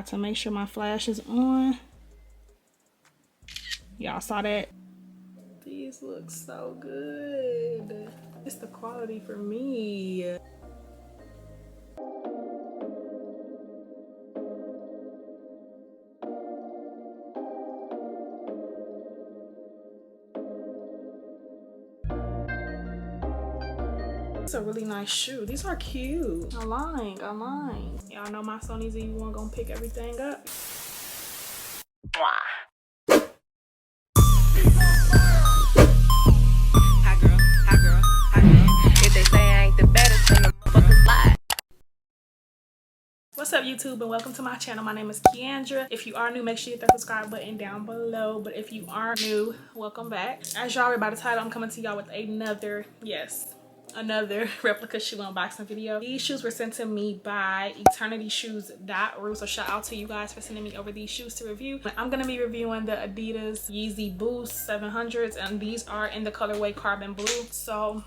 To make sure my flash is on. Y'all saw that? These look so good. It's the quality for me. It's a really nice shoe. These are cute. I'm lying. Y'all know my Sony Z1 gonna pick everything up. What's up YouTube, and welcome to my channel. My name is Keandra. If you are new, make sure you hit that subscribe button down below. But if you aren't new, welcome back. As y'all read by the title, I'm coming to y'all with another replica shoe unboxing video. These shoes were sent to me by EternityShoes.ru, so shout out to you guys for sending me over these shoes to review. I'm gonna be reviewing the Adidas Yeezy Boost 700s, and these are in the colorway carbon blue. So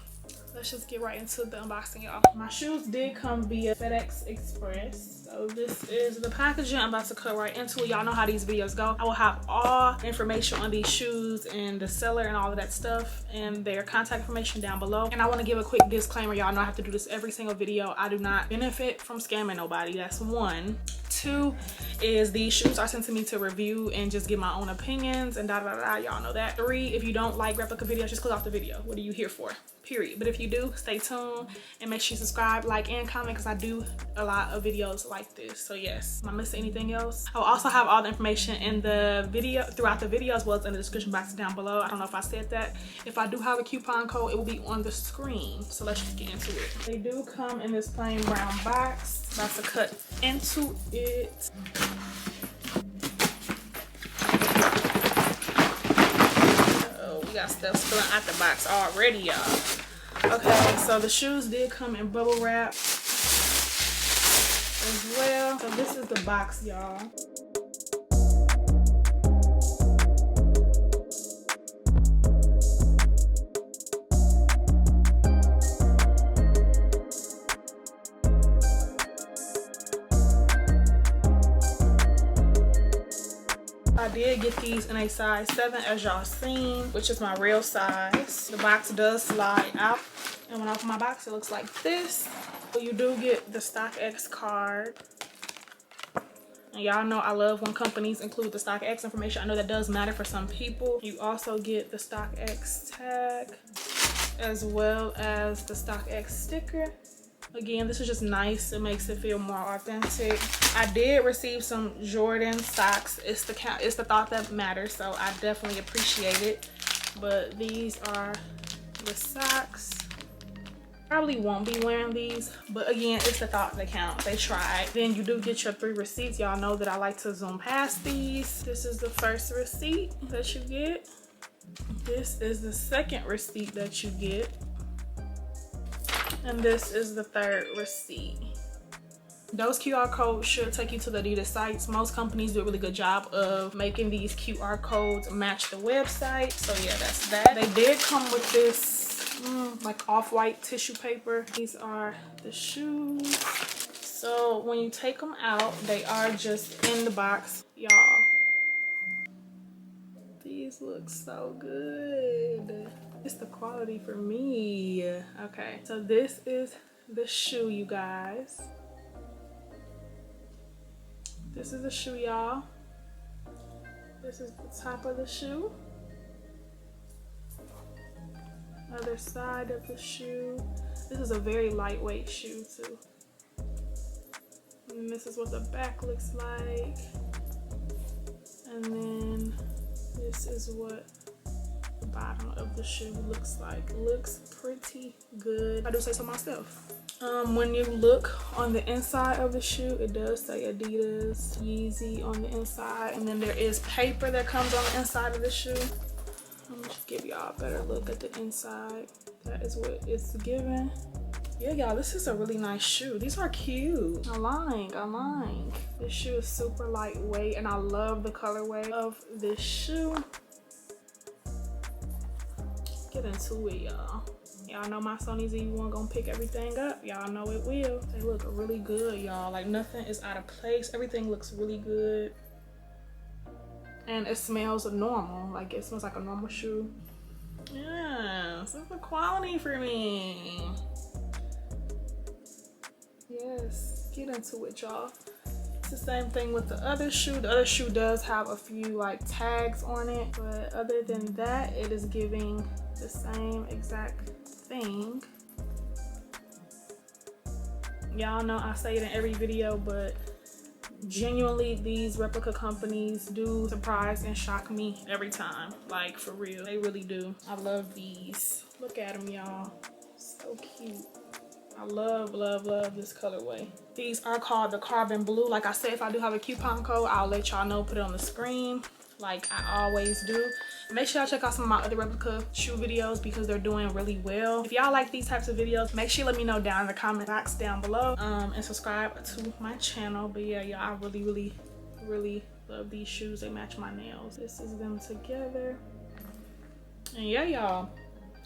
let's just get right into the unboxing, y'all. My shoes did come via FedEx Express. So this is the packaging. I'm about to cut right into it. Y'all know how these videos go. I will have all information on these shoes and the seller and all of that stuff and their contact information down below. And I want to give a quick disclaimer. Y'all know I have to do this every single video. I do not benefit from scamming nobody. That's one. Two is these shoes are sent to me to review and just give my own opinions and y'all know that. Three, if you don't like replica videos, just click off the video. What are you here for? Period. But if you do, stay tuned and make sure you subscribe, like, and comment, because I do a lot of videos like this. So yes. Am I missing anything else? I will also have all the information in the video, throughout the video, as well as in the description box down below. I don't know if I said that. If I do have a coupon code, it will be on the screen. So let's just get into it. They do come in this plain brown box. About to cut into it. We got stuff spilling out the box already, y'all. Okay, so the shoes did come in bubble wrap as well. So this is the box, y'all. I did get these in a size 7, as y'all seen, which is my real size. The box does slide out, and when I open my box, it looks like this. So you do get the Stockx card. And y'all know I love when companies include the Stockx information. I know that does matter for some people. You also get the Stockx tag, as well as the Stockx sticker. Again, this is just nice. It makes it feel more authentic. I did receive some Jordan socks. It's the thought that matters, so I definitely appreciate it. But these are the socks. Probably won't be wearing these, but again, it's the thought that counts. They tried. Then you do get your 3 receipts. Y'all know that I like to zoom past these. This is the first receipt that you get. This is the second receipt that you get. And this is the third receipt. Those QR codes should take you to the Adidas sites. Most companies do a really good job of making these QR codes match the website. So yeah, that's that. They did come with this like off-white tissue paper. These are the shoes. So when you take them out, they are just in the box. Y'all, these look so good. It's the quality for me. Okay, so this is the shoe, you guys. This is the shoe, y'all. This is the top of the shoe. Other side of the shoe. This is a very lightweight shoe too. And this is what the back looks like. And then this is what the bottom of the shoe looks like. Looks pretty good, I do say so myself. When you look on the inside of the shoe, it does say Adidas Yeezy on the inside, and then there is paper that comes on the inside of the shoe. Let me just give y'all a better look at the inside. That is what it's given. Yeah, y'all, this is a really nice shoe. These are cute. I'm lying. This shoe is super lightweight, and I love the colorway of this shoe. Get into it, y'all. Y'all know my Sony Z1 gonna pick everything up. Y'all know it will. They look really good, y'all. Like nothing is out of place. Everything looks really good. And it smells normal. Like it smells like a normal shoe. Yeah, super quality for me. Yes, get into it, y'all. It's the same thing with the other shoe. The other shoe does have a few like tags on it, but other than that, it is giving the same exact thing. Y'all know I say it in every video, but genuinely these replica companies do surprise and shock me every time. Like for real, they really do. I love these. Look at them, y'all. So cute. I love, love, love this colorway. These are called the Carbon Blue. Like I said, if I do have a coupon code, I'll let y'all know, put it on the screen like I always do. Make sure y'all check out some of my other replica shoe videos because they're doing really well. If y'all like these types of videos, make sure you let me know down in the comment box down below, and subscribe to my channel. But yeah, y'all, I really, really, really love these shoes. They match my nails. This is them together. And yeah, y'all,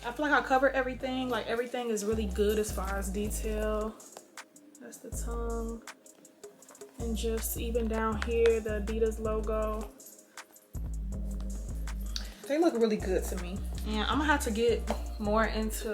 I feel like I covered everything. Like everything is really good as far as detail. That's the tongue. And just even down here, the Adidas logo. They look really good to me. And I'm gonna have to get more into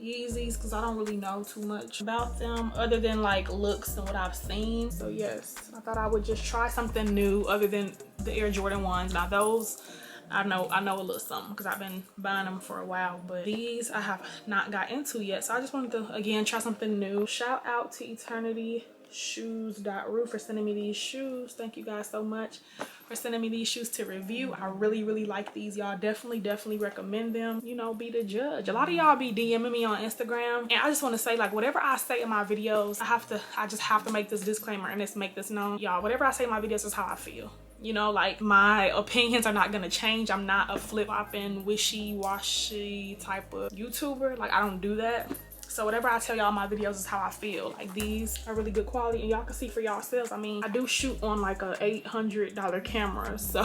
Yeezys because I don't really know too much about them other than like looks and what I've seen. So yes, I thought I would just try something new other than the Air Jordan ones. Now those, I know a little something because I've been buying them for a while, but these I have not got into yet. So I just wanted to again try something new. Shout out to EternityShoes.ru for sending me these shoes. Thank you guys so much for sending me these shoes to review. I really, really like these, y'all. Definitely recommend them. You know, be the judge. A lot of y'all be DMing me on Instagram, and I just want to say, like, whatever I say in my videos, I just have to make this disclaimer and make this known, y'all. Whatever I say in my videos is how I feel. You know, like my opinions are not gonna change. I'm not a flip-flopping, wishy-washy type of YouTuber. Like I don't do that. So whatever I tell y'all in my videos is how I feel. Like these are really good quality and y'all can see for yourselves. I mean, I do shoot on like a $800 camera. So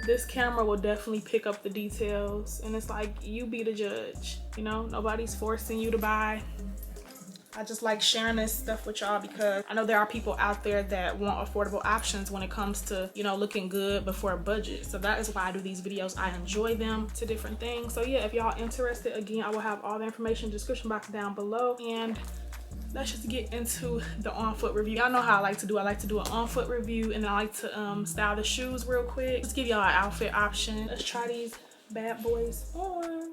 this camera will definitely pick up the details. And it's like, you be the judge. You know, nobody's forcing you to buy. I just like sharing this stuff with y'all because I know there are people out there that want affordable options when it comes to, you know, looking good before a budget. So that is why I do these videos. I enjoy them to different things. So yeah, if y'all interested, again, I will have all the information in the description box down below. And let's just get into the on-foot review. Y'all know how I like to do. I like to do an on-foot review and I like to style the shoes real quick. Let's give y'all an outfit option. Let's try these bad boys on.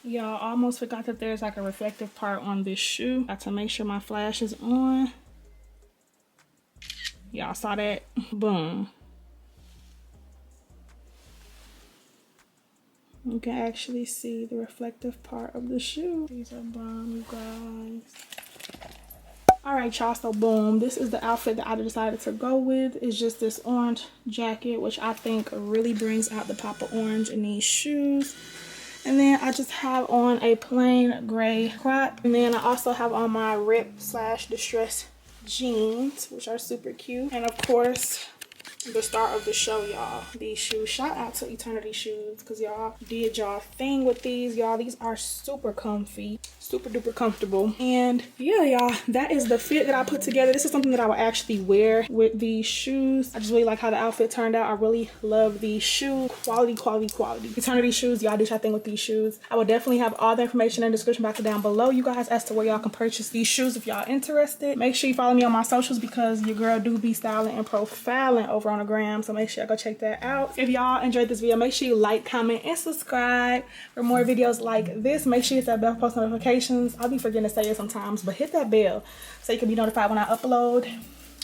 Y'all, almost forgot that there's like a reflective part on this shoe. Got to make sure my flash is on. Y'all saw that? Boom. You can actually see the reflective part of the shoe. These are bomb, you guys. All right, y'all, so boom, this is the outfit that I decided to go with. It's just this orange jacket, which I think really brings out the pop of orange in these shoes. And then I just have on a plain gray crop. And then I also have on my rip/distressed jeans, which are super cute. And of course, the star of the show, y'all, these shoes. Shout out to Eternity Shoes because y'all did y'all thing with these, y'all. These are super comfy, super duper comfortable. And yeah, y'all, that is the fit that I put together. This is something that I will actually wear with these shoes. I just really like how the outfit turned out. I really love these shoes. Quality. Eternity Shoes, y'all do y'all thing with these shoes. I will definitely have all the information in the description box down below, you guys, as to where y'all can purchase these shoes if y'all interested. Make sure you follow me on my socials because your girl do be styling and profiling over on on the gram, so make sure y'all go check that out. If y'all enjoyed this video, make sure you like, comment, and subscribe for more videos like this. Make sure you hit that bell for post notifications. I'll be forgetting to say it sometimes, but hit that bell so you can be notified when I upload.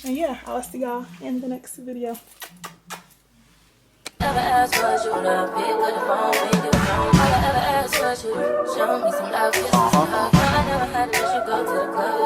And yeah, I'll see y'all in the next video. Never asked what you wanna pick up the phone when you all I ever asked was you show me some love, kiss me some hug. I never had to let you go to the club.